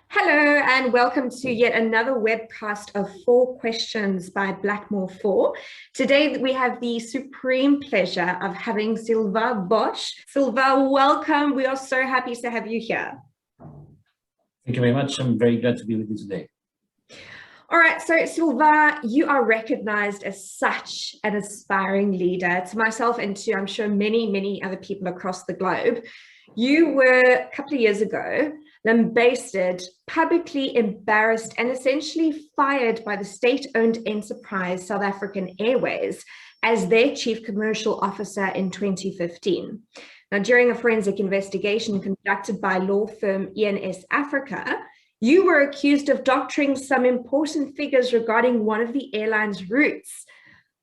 Hello and welcome to yet another webcast of Four Questions by Blackmore 4. Today we have the supreme pleasure of having Sylvain Bosc. Sylvain, welcome. We are so happy to have you here. Thank you very much. I'm very glad to be with you today. All right, so Sylvain, you are recognized as such an aspiring leader to myself and to, I'm sure, many other people across the globe. You were, a couple of years ago, lambasted, publicly embarrassed, and essentially fired by the state-owned enterprise South African Airways as their chief commercial officer in 2015. Now, during a forensic investigation conducted by law firm E&S Africa, you were accused of doctoring some important figures regarding one of the airline's routes.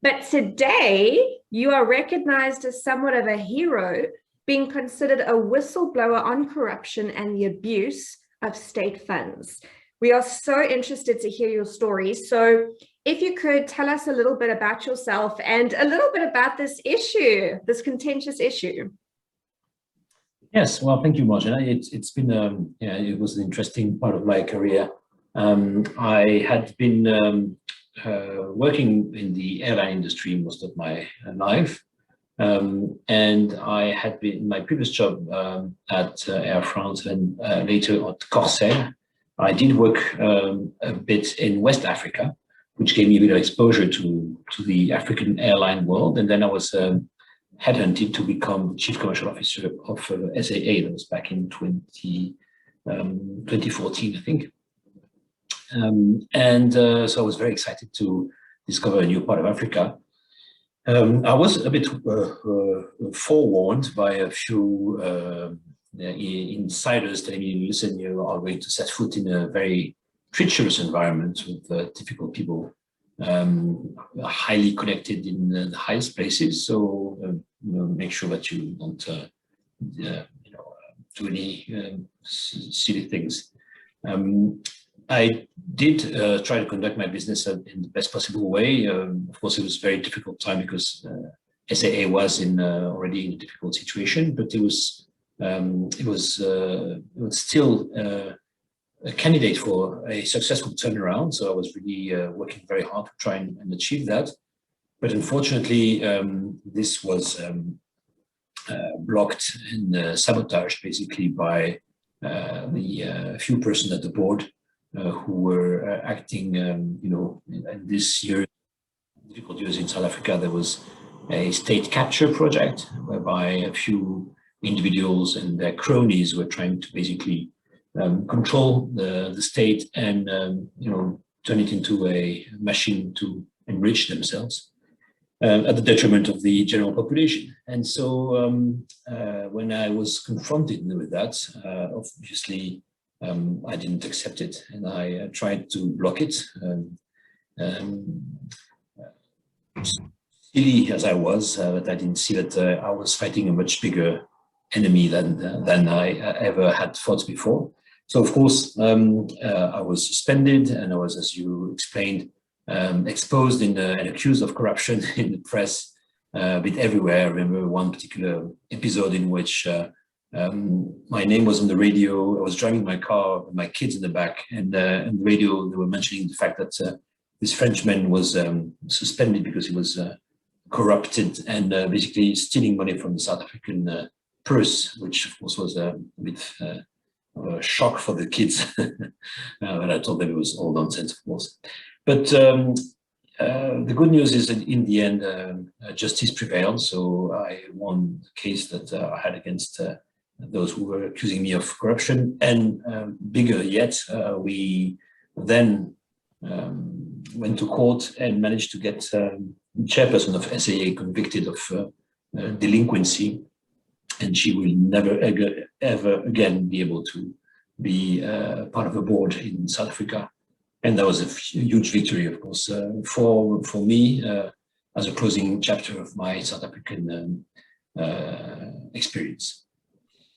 But today, you are recognized as somewhat of a hero, being considered a whistleblower on corruption and the abuse of state funds. We are so interested to hear your story. So if you could tell us a little bit about yourself and a little bit about this issue, this contentious issue. Yes, well, thank you, Marjana. It's been, it was an interesting part of my career. I had been working in the airline industry most of my life. And I had been my previous job at Air France and later at Corsair. I did work a bit in West Africa, which gave me a bit of exposure to the African airline world. And then I was headhunted to become chief commercial officer of SAA. That was back in 2014, I think. So I was very excited to discover a new part of Africa. I was a bit forewarned by a few insiders telling me, listen, you are going to set foot in a very treacherous environment with difficult people, highly connected in the highest places. So, make sure that you don't, do any silly things. I did try to conduct my business in the best possible way. Of course, it was a very difficult time because SAA was already in a difficult situation, but it was still a candidate for a successful turnaround. So I was really working very hard to try and achieve that. But unfortunately, this was blocked and sabotaged basically by the few persons at the board who were acting, in this year, difficult years in South Africa. There was a state capture project whereby a few individuals and their cronies were trying to basically control the state and, turn it into a machine to enrich themselves at the detriment of the general population. And so when I was confronted with that, obviously, I didn't accept it, and I tried to block it. Silly as I was, but I didn't see that I was fighting a much bigger enemy than I ever had fought before. So, of course, I was suspended, and I was, as you explained, exposed and accused of corruption in the press, a bit everywhere. I remember one particular episode in which my name was on the radio. I was driving my car with my kids in the back, and on the radio they were mentioning the fact that this Frenchman was suspended because he was corrupted and basically stealing money from the South African purse, which of course was a bit of a shock for the kids. And I told them it was all nonsense, of course. But the good news is that in the end, justice prevailed. So I won the case that I had against those who were accusing me of corruption. And bigger yet, we then went to court and managed to get the chairperson of SAA convicted of delinquency. And she will never, ever again be able to be part of a board in South Africa. And that was a huge victory, of course, for me as a closing chapter of my South African experience.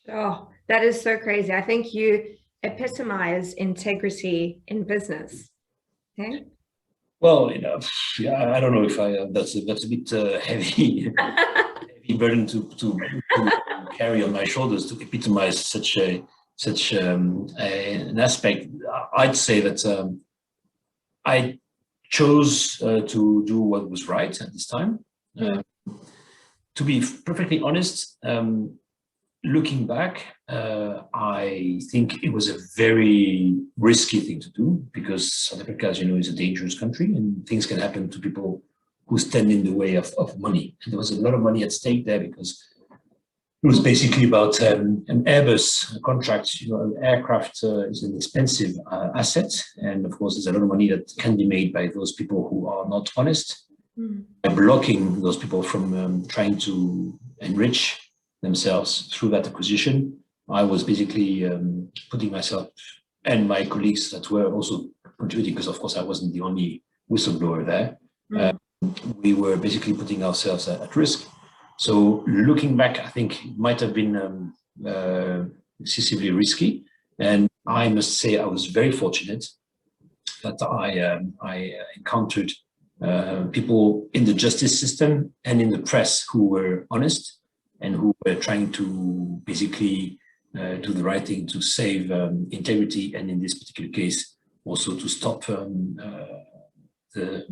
Oh, that is so crazy. I think you epitomize integrity in business. Okay. Well, I don't know if that's a bit heavy, heavy burden to carry on my shoulders to epitomize such an aspect. I'd say that I chose to do what was right at this time. To be perfectly honest, looking back, I think it was a very risky thing to do, because South Africa, as you know, is a dangerous country, and things can happen to people who stand in the way of money. And there was a lot of money at stake there, because it was basically about an Airbus contract. You know, an aircraft is an expensive asset, and of course, there's a lot of money that can be made by those people who are not honest, by blocking those people from trying to enrich themselves through that acquisition. I was basically putting myself and my colleagues that were also contributing, because of course I wasn't the only whistleblower there. We were basically putting ourselves at risk. So looking back, I think it might have been excessively risky. And I must say I was very fortunate that I encountered people in the justice system and in the press who were honest and who were trying to basically do the right thing to save integrity, and in this particular case, also to stop the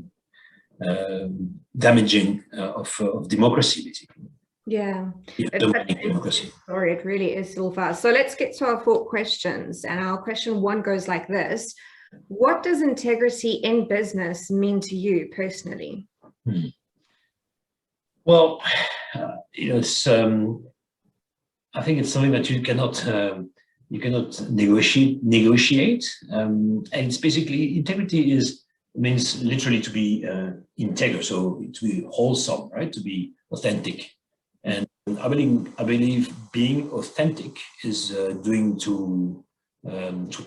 damaging of democracy, basically. Yeah, democracy. Sorry, it really is, Sylvain. So let's get to our 4 questions. And our question 1 goes like this. What does integrity in business mean to you personally? Well, it's I think it's something that you cannot negotiate, and it's basically, integrity means literally to be integer, so to be wholesome, right? To be authentic. And I believe being authentic is doing to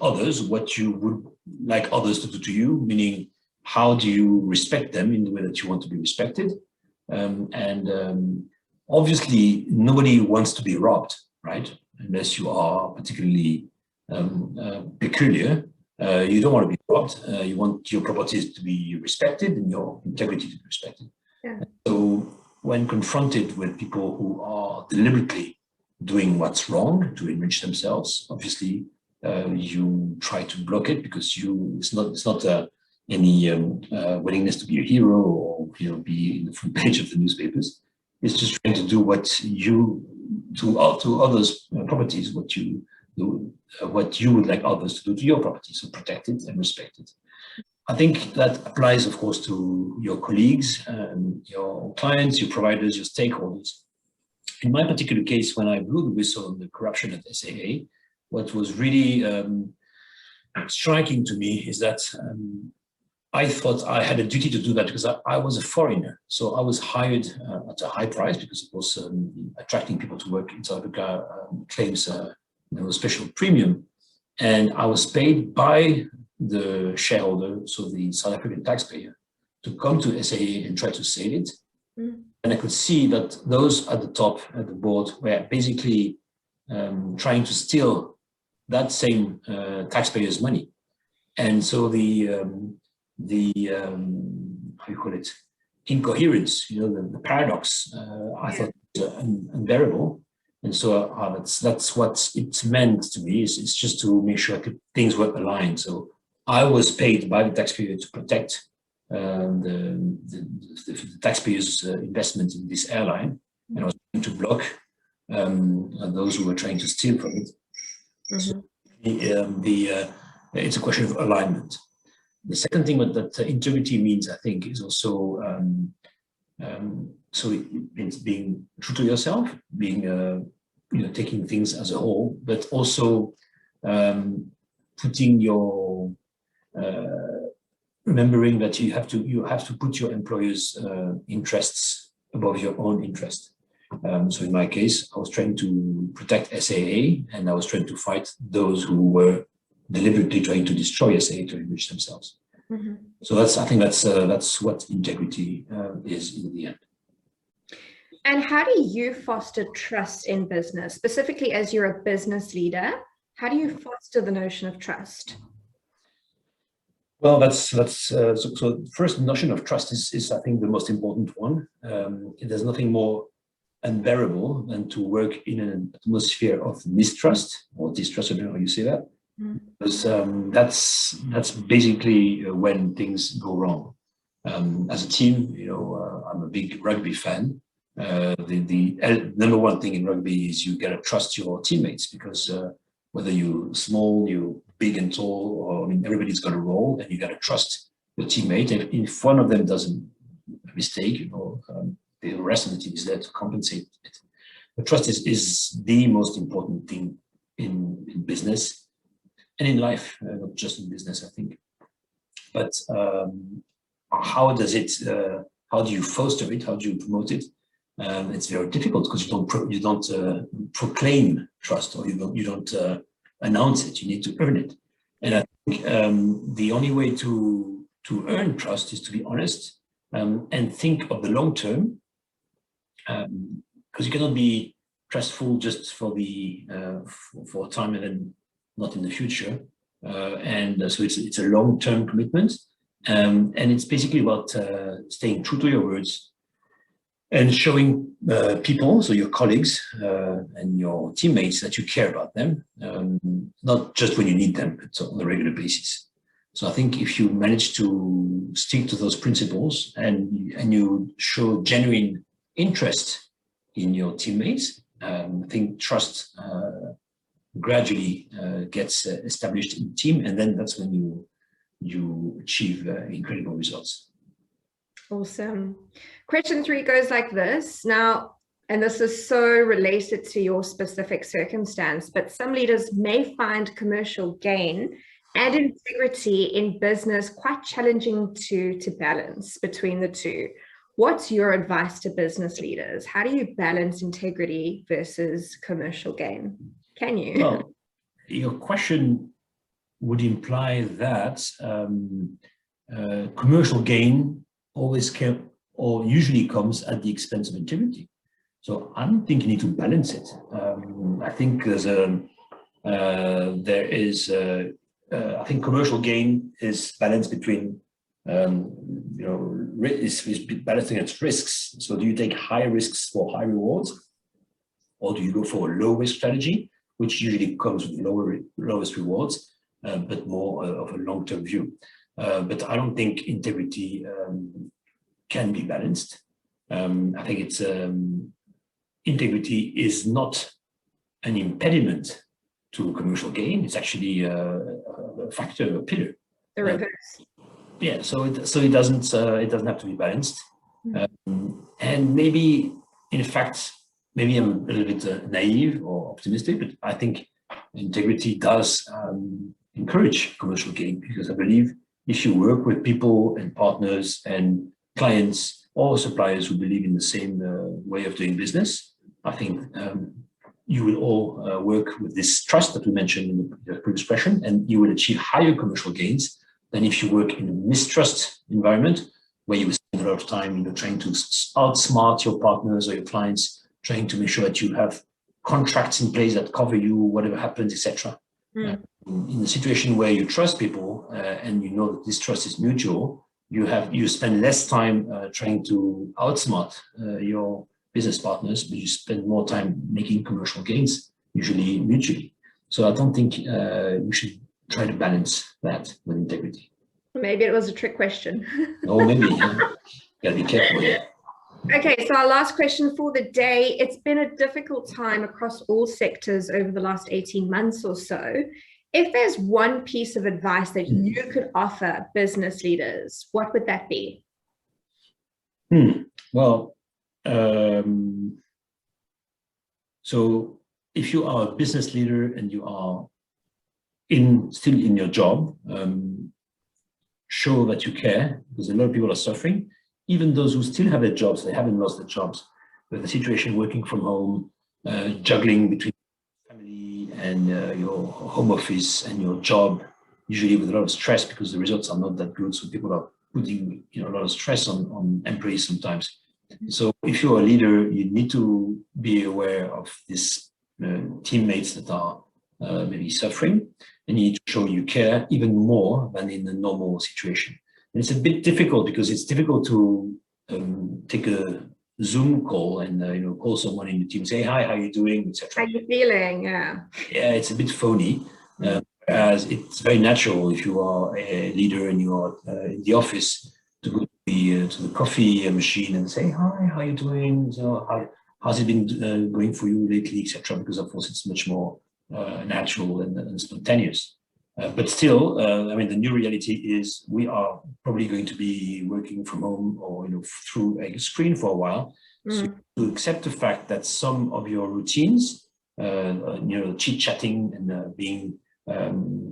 others what you would like others to do to you, meaning how do you respect them in the way that you want to be respected. Obviously, nobody wants to be robbed, right? Unless you are particularly peculiar. You don't want to be robbed. You want your properties to be respected and your integrity to be respected. Yeah. So when confronted with people who are deliberately doing what's wrong to enrich themselves, obviously you try to block it, because it's not any willingness to be a hero or be in the front page of the newspapers. It's just trying to do what you to others' properties, what you would like others to do to your property, so protect it and respect it. I think that applies, of course, to your colleagues, your clients, your providers, your stakeholders. In my particular case, when I blew the whistle on the corruption at SAA, what was really striking to me is that I thought I had a duty to do that, because I was a foreigner. So I was hired at a high price, because, of course, attracting people to work in South Africa claims a special premium. And I was paid by the shareholder, so the South African taxpayer, to come to SAA and try to save it. And I could see that those at the top, at the board, were basically trying to steal that same taxpayer's money. And so the how you call it, incoherence, the paradox, I thought unbearable. And so that's what it meant to me. It's just to make sure things were aligned. So I was paid by the taxpayer to protect the taxpayers' investment in this airline, and I was trying to block those who were trying to steal from it. So it's a question of alignment. The second thing that integrity means, I think, is also so it means being true to yourself, being taking things as a whole, but also putting your remembering that you have to put your employers' interests above your own interest. So in my case, I was trying to protect SAA, and I was trying to fight those who were deliberately trying to destroy SAA to enrich themselves. So I think that's what integrity is in the end. And how do you foster trust in business, specifically as you're a business leader? How do you foster the notion of trust? Well, so the first notion of trust is I think the most important one. There's nothing more unbearable than to work in an atmosphere of mistrust or distrust, I don't know how you say that, because that's basically when things go wrong. As a team, I'm a big rugby fan. The number one thing in rugby is you gotta trust your teammates, because whether you're small, you're big and tall, or everybody's got a role, and you gotta trust your teammate. And if one of them does a mistake, the rest of the team is there to compensate it. But trust is the most important thing in business and in life, not just in business, I think. But how do you foster it? How do you promote it? It's very difficult, because you don't proclaim trust, or you don't announce it. You need to earn it. And I think the only way to earn trust is to be honest, and think of the long term, because you cannot be trustful just for for time and then not in the future. So it's a long-term commitment, and it's basically about staying true to your words and showing people, so your colleagues and your teammates, that you care about them, not just when you need them, but on a regular basis. So I think if you manage to stick to those principles, and you show genuine interest in your teammates, I think trust gradually gets established in the team, and then that's when you achieve incredible results. Awesome. Question 3 goes like this. Now, and this is so related to your specific circumstance, but some leaders may find commercial gain and integrity in business quite challenging to balance between the two. What's your advice to business leaders? How do you balance integrity versus commercial gain? Can you? Well, your question would imply that commercial gain usually comes at the expense of integrity. So I don't think you need to balance it. I think I think commercial gain is balanced between is balancing its risks. So do you take high risks for high rewards, or do you go for a low risk strategy, which usually comes with lowest rewards, but more of a long-term view? But I don't think integrity can be balanced. I think integrity is not an impediment to commercial gain. It's actually a factor, a pillar. The reverse. Yeah, so it doesn't have to be balanced. And maybe, in fact, maybe I'm a little bit naive or optimistic, but I think integrity does encourage commercial gain, because I believe if you work with people and partners and clients or suppliers who believe in the same way of doing business, I think you will all work with this trust that we mentioned in the previous question, and you will achieve higher commercial gains than if you work in a mistrust environment, where you spend a lot of time trying to outsmart your partners or your clients, trying to make sure that you have contracts in place that cover you, whatever happens, etc. In a situation where you trust people and you know that this trust is mutual, you spend less time trying to outsmart your business partners, but you spend more time making commercial gains, usually mutually. So I don't think you should try to balance that with integrity. Maybe it was a trick question. Oh, maybe. Gotta be careful here. Okay, so our last question for the day. It's been a difficult time across all sectors over the last 18 months or so. If there's one piece of advice that you could offer business leaders, what would that be? Well, so if you are a business leader and you are still in your job, show that you care, because a lot of people are suffering. Even those who still have their jobs, they haven't lost their jobs. But the situation working from home, juggling between family and your home office and your job, usually with a lot of stress, because the results are not that good. So people are putting a lot of stress on employees sometimes. So if you're a leader, you need to be aware of these teammates that are maybe suffering, and you need to show you care even more than in a normal situation. And it's a bit difficult, because it's difficult to take a Zoom call and call someone in the team, say hi, how you doing, etc. How you feeling? Yeah. Yeah, it's a bit phony. As it's very natural if you are a leader and you are in the office to go to the coffee machine and say hi, how you doing? So how's it been going for you lately, etc. Because of course it's much more natural and spontaneous. But still, I mean, the new reality is we are probably going to be working from home or through a screen for a while. So to accept the fact that some of your routines, chit-chatting and being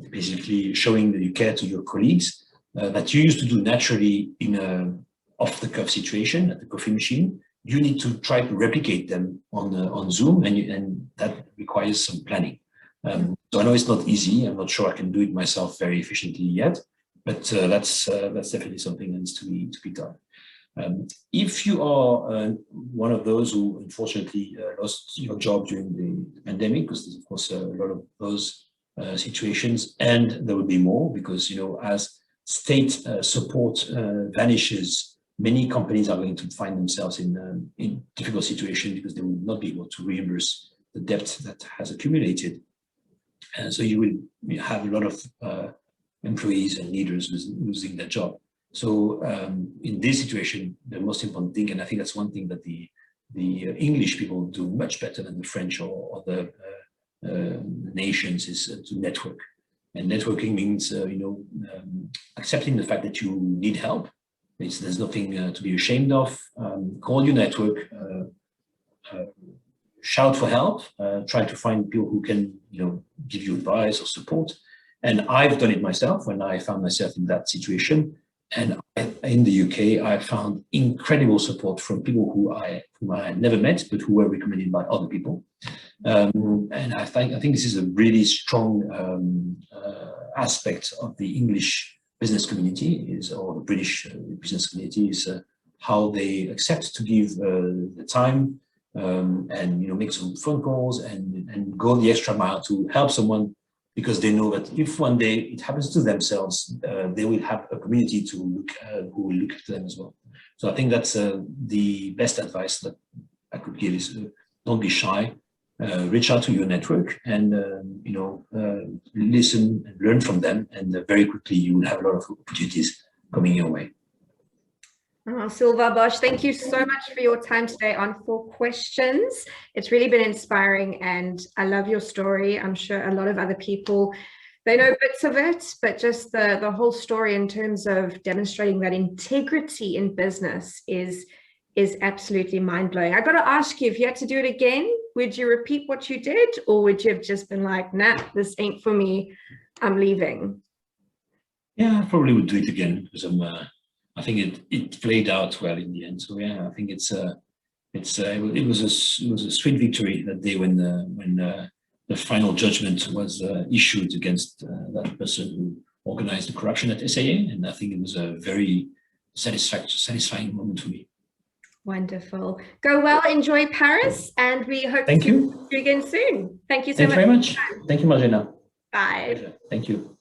basically showing that you care to your colleagues that you used to do naturally in a off-the-cuff situation at the coffee machine, you need to try to replicate them on Zoom, and that requires some planning. So I know it's not easy. I'm not sure I can do it myself very efficiently yet, but that's definitely something that needs to be done. If you are one of those who unfortunately lost your job during the pandemic, because there's of course a lot of those situations, and there will be more because as state support vanishes, many companies are going to find themselves in difficult situations because they will not be able to reimburse the debt that has accumulated. And so you will have a lot of employees and leaders losing their job. So in this situation, the most important thing, and I think that's one thing that the English people do much better than the French or the nations, is to network. And networking means accepting the fact that you need help. There's nothing to be ashamed of. Call your network, shout for help, try to find people who can give you advice or support. And I've done it myself when I found myself in that situation. And in the UK, I found incredible support from people whom I had never met, but who were recommended by other people. And I think this is a really strong aspect of the English business community, or the British business community, is how they accept to give the time and make some phone calls and go the extra mile to help someone, because they know that if one day it happens to themselves, they will have a community who will look at them as well. So I think that's the best advice that I could give is don't be shy, reach out to your network and listen and learn from them, and very quickly you will have a lot of opportunities coming your way. Oh, Sylvain Bosc, thank you so much for your time today on Four Questions. It's really been inspiring and I love your story. I'm sure a lot of other people, they know bits of it, but just the whole story in terms of demonstrating that integrity in business is absolutely mind-blowing. I got to ask you, if you had to do it again, would you repeat what you did, or would you have just been like, nah, this ain't for me, I'm leaving? Yeah, I probably would do it again because I think it played out well in the end. So yeah, I think it was a sweet victory that day when the final judgment was issued against that person who organized the corruption at SAA, and I think it was a very satisfying moment for me. Wonderful. Go well, enjoy Paris, and we hope to see you again soon. Thank you so much. Thank you very much. Thank you, Marjana. Bye. Pleasure. Thank you.